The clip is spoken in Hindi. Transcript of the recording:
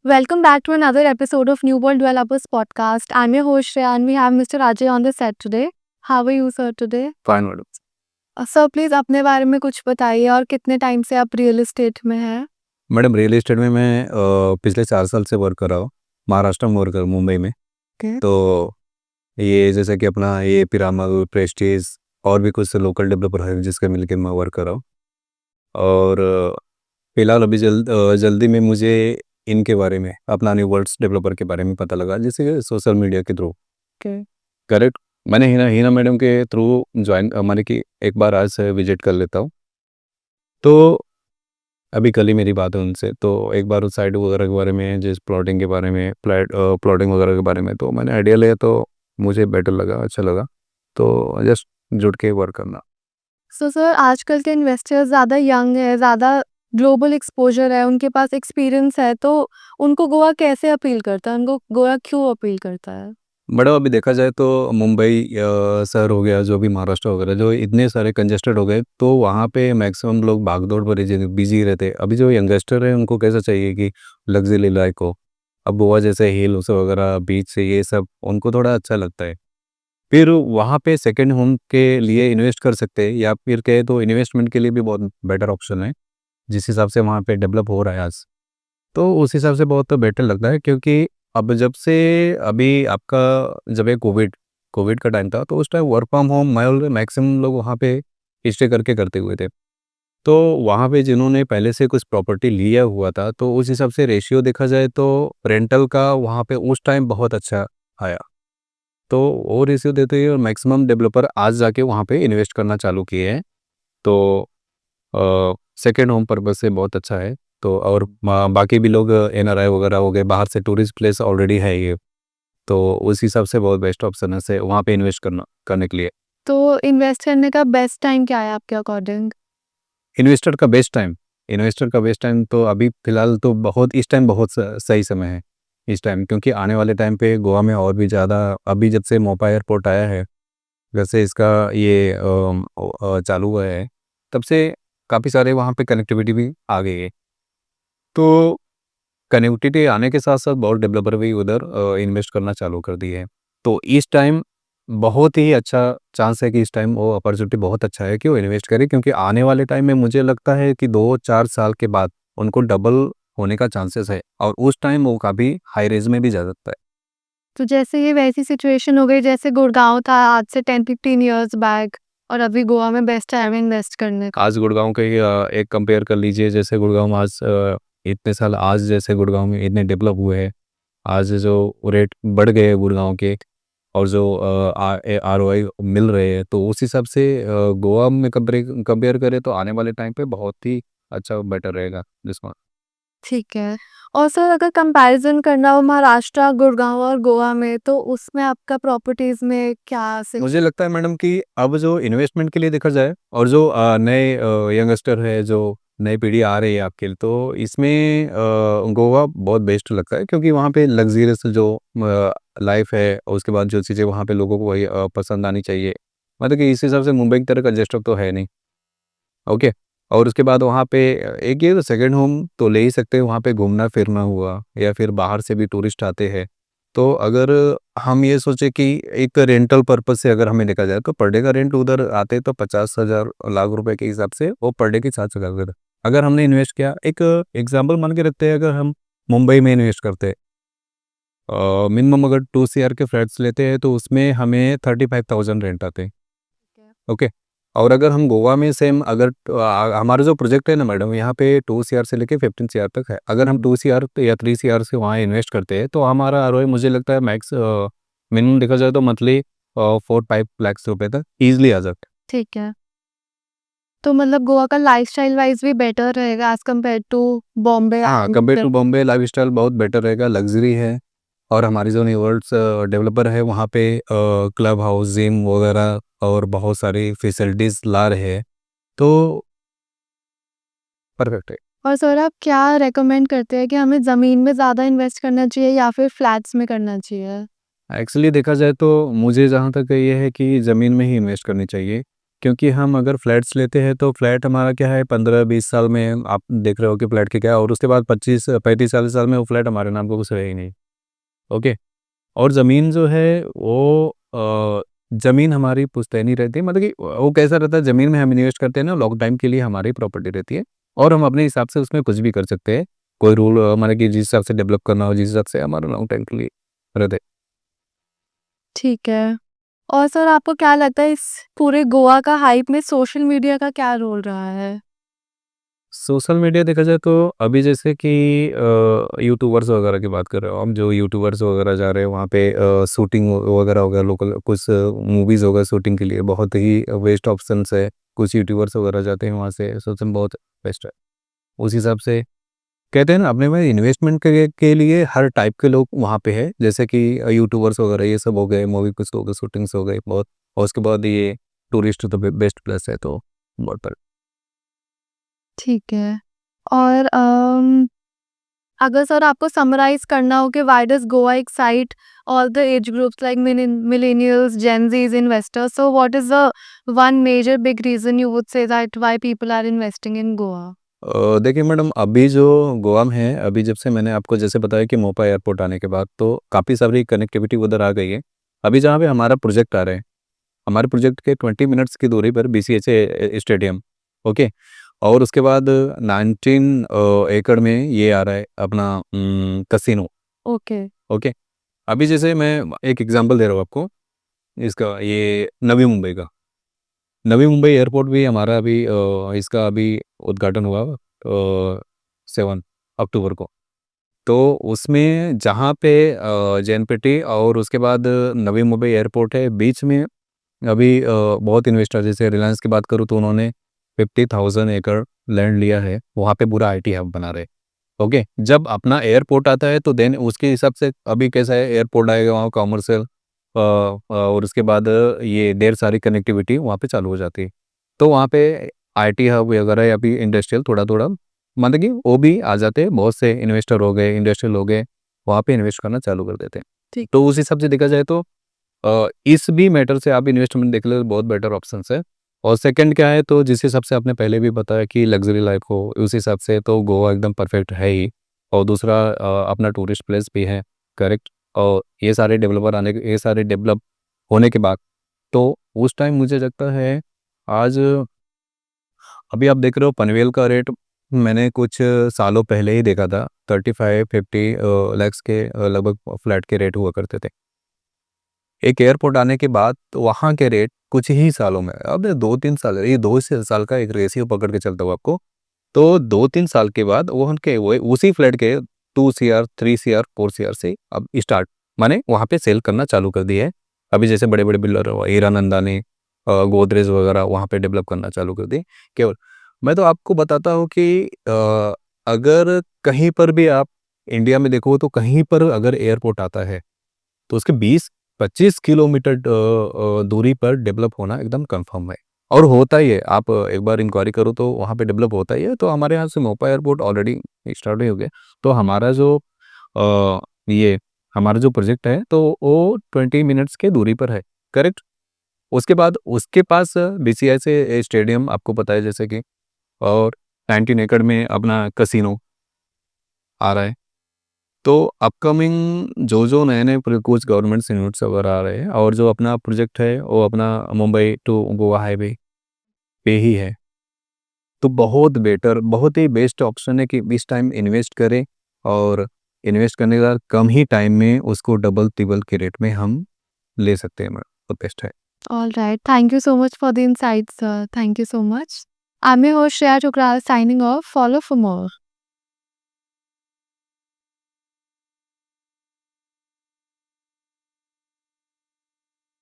Welcome back to another episode of New World Developers Podcast. I'm your host Shreya and we have Mr. Ajay on the set today. How are you, sir, today? Fine madam. Sir please अपने बारे में कुछ बताइए और कितने टाइम से आप रियल एस्टेट में हैं? मैडम रियल एस्टेट में मैं पिछले 4 साल से वर्क कर रहा हूँ। महाराष्ट्र में वर्क कर मुंबई में। Okay. तो ये जैसे कि अपना ये पिरामल प्रेस्टीज और भी कुछ लोकल डेवलपर है जिसके मिलके मैं वर्क कर रहा हूँ। और फिलहाल अभी जल्दी में मुझे इनके बारे में अपना न्यू वर्ल्ड्स डेवलपर के बारे में पता लगा जैसे सोशल मीडिया के थ्रू। Okay. करेक्ट। मैंने हीना मैडम के थ्रू ज्वाइन माने कि एक बार आज से विजिट कर लेता हूँ। तो अभी कल ही मेरी बात है उनसे, तो एक बार उस साइट वगैरह के बारे में, जिस प्लॉटिंग के बारे में, प्लॉटिंग वगैरह के बारे में तो मैंने आइडिया लिया, तो मुझे बेटर लगा, अच्छा लगा, तो जस्ट जुड़ के वर्क करना। सर आजकल के इन्वेस्टर्स ज़्यादा यंग है, ज़्यादा ग्लोबल एक्सपोजर है, उनके पास एक्सपीरियंस है, तो उनको गोवा कैसे अपील करता है? उनको गोवा क्यों अपील करता है? बड़ा अभी देखा जाए तो मुंबई शहर हो गया, जो भी महाराष्ट्र वगैरह, जो इतने सारे कंजेस्टेड हो गए, तो वहाँ पे मैक्सिमम लोग भागदौड़ पर बिजी रहते। अभी जो यंगस्टर है उनको कैसा चाहिए कि लग्जरी लाइफ हो। अब गोवा जैसे हिल्स वगैरह, बीच से ये सब उनको थोड़ा अच्छा लगता है। फिर वहाँ पे सेकंड होम के लिए इन्वेस्ट कर सकते हैं, या फिर कहे तो इन्वेस्टमेंट के लिए भी बहुत बेटर ऑप्शन है, जिस हिसाब से वहाँ पे डेवलप हो रहा है आज। तो उस हिसाब से बहुत बेटर लगता है, क्योंकि अब जब से अभी आपका जब ये कोविड कोविड का टाइम था, तो उस time work from home maximum लोग वहाँ पे स्टे करके करते हुए थे। तो वहाँ पे जिन्होंने पहले से कुछ प्रॉपर्टी लिया हुआ था, तो उस हिसाब से रेशियो देखा जाए तो रेंटल का वहाँ पे उस टाइम बहुत अच्छा आया। तो वो रेशियो देते ही और मैक्सिमम डेवलपर आज जाके वहाँ पे इन्वेस्ट करना चालू किए हैं। तो सेकेंड होम पर्पज से बहुत अच्छा है। तो और बाकी भी लोग एनआरआई वगैरह हो गए, बाहर से टूरिस्ट प्लेस ऑलरेडी है ये, तो उस हिसाब से बहुत बेस्ट ऑप्शन है से वहाँ पे इन्वेस्ट करने के लिए। तो इन्वेस्ट करने का बेस्ट टाइम क्या है आपके अकॉर्डिंग? इन्वेस्टर का बेस्ट टाइम तो अभी फिलहाल तो बहुत इस टाइम बहुत सही समय है इस टाइम, क्योंकि आने वाले टाइम पे गोवा में और भी ज़्यादा, अभी जब से मोपा एयरपोर्ट आया है, वैसे इसका ये चालू हुआ है, तब से काफ़ी सारे वहाँ पे कनेक्टिविटी भी आ गई है। तो कनेक्टिविटी आने के साथ साथ बहुत डेवलपर भी उधर इन्वेस्ट करना चालू कर दिए हैं। तो इस टाइम बहुत ही अच्छा चांस है कि इस टाइम वो अपॉर्चुनिटी बहुत अच्छा है कि वो इन्वेस्ट करें, क्योंकि आने वाले टाइम में मुझे लगता है कि 2-4 साल के बाद उनको डबल होने का चांसेस है, और उस टाइम वो काफ़ी हाई रेंज में भी जा सकता है। तो जैसे ये वैसी सिचुएशन हो गई जैसे गुड़गांव था आज से 10-15 इयर्स बैक और अभी गोवा में बेस्ट टाइम है इन्वेस्ट करने का। आज गुड़गांव के ही, एक कंपेयर कर लीजिए, जैसे गुड़गांव आज इतने साल आज जैसे गुड़गांव में इतने डेवलप हुए हैं, आज जो रेट बढ़ गए हैं गुड़गांव के, और जो आरओआई मिल रहे हैं, तो उस हिसाब से गोवा में कंपेयर करें तो आने वाले टाइम पे बहुत ही अच्छा बेटर रहेगा जिसको। ठीक है। और सर अगर कंपैरिजन करना हो महाराष्ट्र, गुड़गांव और गोवा में तो उसमें आपका प्रॉपर्टीज में क्या से मुझे लगता है मैडम कि अब जो इन्वेस्टमेंट के लिए देखा जाए, और जो नए यंगस्टर है, जो नई पीढ़ी आ रही है आपके लिए, तो इसमें गोवा बहुत बेस्ट लगता है, क्योंकि वहाँ पे लग्जरियस जो लाइफ है, और उसके बाद जो चीज़ें वहाँ पे लोगों को वही पसंद आनी चाहिए, मतलब कि इस हिसाब से मुंबई की तरह कंजेस्टेड तो है नहीं। ओके। और उसके बाद वहाँ पे एक ये सेकंड होम तो ले ही सकते हैं, वहाँ पे घूमना फिरना हुआ, या फिर बाहर से भी टूरिस्ट आते हैं। तो अगर हम ये सोचे कि एक रेंटल पर्पज से अगर हमें देखा जाए, तो पर डे का रेंट उधर आते तो 50,000 लाख रुपए के हिसाब से वो पर डे के 7,000। अगर हमने इन्वेस्ट किया, एक एग्जाम्पल मान के रखते हैं, अगर हम मुंबई में इन्वेस्ट करते हैं, मिनिमम अगर 2 CR के फ्लैट्स लेते हैं, तो उसमें हमें 35,000 रेंट आते हैं। ओके। और अगर हम गोवा में सेम, अगर हमारा जो प्रोजेक्ट है ना मैडम, यहाँ पे 2 CR से लेके 15 CR तक है, अगर हम 2 CR या 3 CR से वहाँ इन्वेस्ट करते हैं, तो हमारा आरओआई मुझे लगता है मैक्स मिनिमम देखा जाए तो मंथली 4-5 लाख रुपए तक ईजिली आ जाता है। ठीक है। तो मतलब गोवा का लाइफस्टाइल वाइज भी बेटर रहेगा एज कम्पेयर टू बॉम्बे हाँ, and compare to Bombay lifestyle बहुत बेटर रहेगा, लग्जरी है। और हमारी जो यूनिवर्स डेवलपर है वहाँ पे क्लब हाउस, जिम वगैरह और बहुत सारी फैसिलिटीज़ ला रहे हैं, तो परफेक्ट है। और सर आप क्या रेकमेंड करते हैं कि हमें ज़मीन में ज़्यादा इन्वेस्ट करना चाहिए या फिर फ्लैट्स में करना चाहिए? एक्चुअली देखा जाए तो मुझे जहाँ तक ये है कि ज़मीन में ही इन्वेस्ट करनी चाहिए, क्योंकि हम अगर फ्लैट्स लेते हैं तो फ्लैट हमारा क्या है 15-20 साल में आप देख रहे हो कि फ्लैट के क्या है, और उसके बाद 25-35-40 साल में वो फ्लैट हमारे नाम का कुछ रहे ही नहीं। ओके। और ज़मीन जो है वो ज़मीन हमारी पुश्तैनी रहती है, मतलब कि वो कैसा रहता है, ज़मीन में हम इन्वेस्ट करते हैं ना, लॉन्ग टाइम के लिए हमारी प्रॉपर्टी रहती है और हम अपने हिसाब से उसमें कुछ भी कर सकते हैं। कोई रूल मतलब कि जिस हिसाब से डेवलप करना हो, जिस हिसाब से हमारा लॉन्ग टाइम के लिए रहते हैं। ठीक है। और सर आपको क्या लगता है इस पूरे गोवा का हाइप में सोशल मीडिया का क्या रोल रहा है? सोशल मीडिया देखा जाए तो अभी जैसे कि यूट्यूबर्स वगैरह की बात कर रहे हो हम, जो यूट्यूबर्स वगैरह जा रहे हैं वहाँ पे शूटिंग वगैरह हो गया, लोकल कुछ मूवीज़ हो गए शूटिंग के लिए, बहुत ही बेस्ट ऑप्शंस है। कुछ यूट्यूबर्स वगैरह जाते हैं वहाँ से, सोचते हैं बहुत बेस्ट है। उस हिसाब से कहते हैं ना, अपने में इन्वेस्टमेंट के लिए हर टाइप के लोग वहाँ पे है, जैसे कि यूट्यूबर्स वगैरह ये सब हो गए, मूवी कुछ हो गए, शूटिंग्स हो गई बहुत, और उसके बाद ये टूरिस्ट तो बेस्ट प्लेस है तो बहुत। ठीक है। और अगर सर आपको समराइज़ करना हो कि why does Goa excite all the age groups like millennials, gen Zs investors, so what is the one major big reason you would say that why people are investing in Goa? देखिए मैडम, अभी जो गोवा में है, अभी जब से मैंने आपको जैसे बताया कि मोपा एयरपोर्ट आने के बाद तो काफ़ी सारी कनेक्टिविटी उधर आ गई है। अभी जहाँ पे हमारा प्रोजेक्ट आ रहा है, हमारे प्रोजेक्ट के 20 मिनट्स की दूरी पर बीसीएचए स्टेडियम, ओके? और उसके बाद 19 एकड़ में ये आ रहा है अपना कसिनो, ओके। ओके? अभी जैसे मैं एक एग्ज़ाम्पल दे रहा हूँ आपको, इसका ये नवी मुंबई का। नवी मुंबई एयरपोर्ट भी हमारा अभी इसका अभी उद्घाटन हुआ 7 अक्टूबर को। तो उसमें जहाँ पे जेएनपीटी और उसके बाद नवी मुंबई एयरपोर्ट है, बीच में अभी बहुत इन्वेस्टर, जैसे रिलायंस की बात करूँ तो उन्होंने 50,000 एकड़ लैंड लिया है, वहाँ पे पूरा आईटी हब बना रहे। ओके, जब अपना एयरपोर्ट आता है तो देन उसके हिसाब से अभी कैसा है, एयरपोर्ट आएगा वहाँ कॉमर्शियल और उसके बाद ये ढेर सारी कनेक्टिविटी वहाँ पे चालू हो जाती है। तो वहाँ पे आईटी हब वगैरह या फिर इंडस्ट्रियल थोड़ा-थोड़ा मतलब कि वो भी आ जाते हैं, बहुत से इन्वेस्टर हो गए, इंडस्ट्रियल हो गए, वहाँ पे इन्वेस्ट करना चालू कर देते हैं। ठीक। तो उस हिसाब से देखा जाए तो इस भी मैटर से आप इन्वेस्टमेंट देख लो, बहुत बेटर ऑप्शंस है। और सेकंड क्या है, तो जिस हिसाब से आपने पहले भी बताया कि लग्ज़री लाइफ़ हो, उस हिसाब से तो गोवा एकदम परफेक्ट है ही। और दूसरा अपना टूरिस्ट प्लेस भी है, करेक्ट। और ये सारे डेवलप होने के बाद तो उस टाइम मुझे लगता है, आज अभी आप देख रहे हो पनवेल का रेट मैंने कुछ सालों पहले ही देखा था, 35-50 लैक्स के लगभग फ्लैट के रेट हुआ करते थे। एक एयरपोर्ट आने के बाद तो वहाँ के रेट कुछ ही सालों में, अब 2-3 साल, ये 2 से साल का एक रेशियो पकड़ के चलता हूँ आपको, तो 2-3 साल के बाद वो उनके वो उसी फ्लैट के 2 सीआर, 3 सीआर, 4 सीआर से अब स्टार्ट माने वहाँ पे सेल करना चालू कर दिए है। अभी जैसे बड़े-बड़े बिल्डर हीरानंदानी, गोदरेज वगैरह वहाँ पे डेवलप करना चालू कर दिए। केवल मैं तो आपको बताता हूँ कि अगर कहीं पर भी आप इंडिया में देखो तो कहीं पर अगर एयरपोर्ट आता है तो उसके 20-25 किलोमीटर दूरी पर डेवलप होना एकदम कंफर्म है और होता ही है। आप एक बार इंक्वायरी करो तो वहाँ पे डेवलप होता ही है। तो हमारे यहाँ से मोपा एयरपोर्ट ऑलरेडी स्टार्ट ही हो गया। तो अ, ये हमारा जो प्रोजेक्ट है तो वो 20 मिनट्स के दूरी पर है, करेक्ट। उसके बाद उसके पास बीसीआई से स्टेडियम आपको पता है जैसे कि, और 19 एकड़ में अपना कसिनो आ रहा है। तो अपकमिंग जो नए-नए कुछ गवर्नमेंट यूनिट्स वगैरह आ रहे हैं और जो अपना प्रोजेक्ट है वो अपना मुंबई टू गोवा हाईवे पे ही है। तो बहुत बेटर, बहुत ही बेस्ट ऑप्शन है कि इस टाइम इन्वेस्ट करें और इन्वेस्ट करने के बाद कम ही टाइम में उसको डबल-तिबल के रेट में हम ले सकते हैं मैडम, तो बेस्ट है। Alright. Thank you so much for the insights, sir. Thank you so much. I'm your host Shreya Chokral signing off. Follow for more.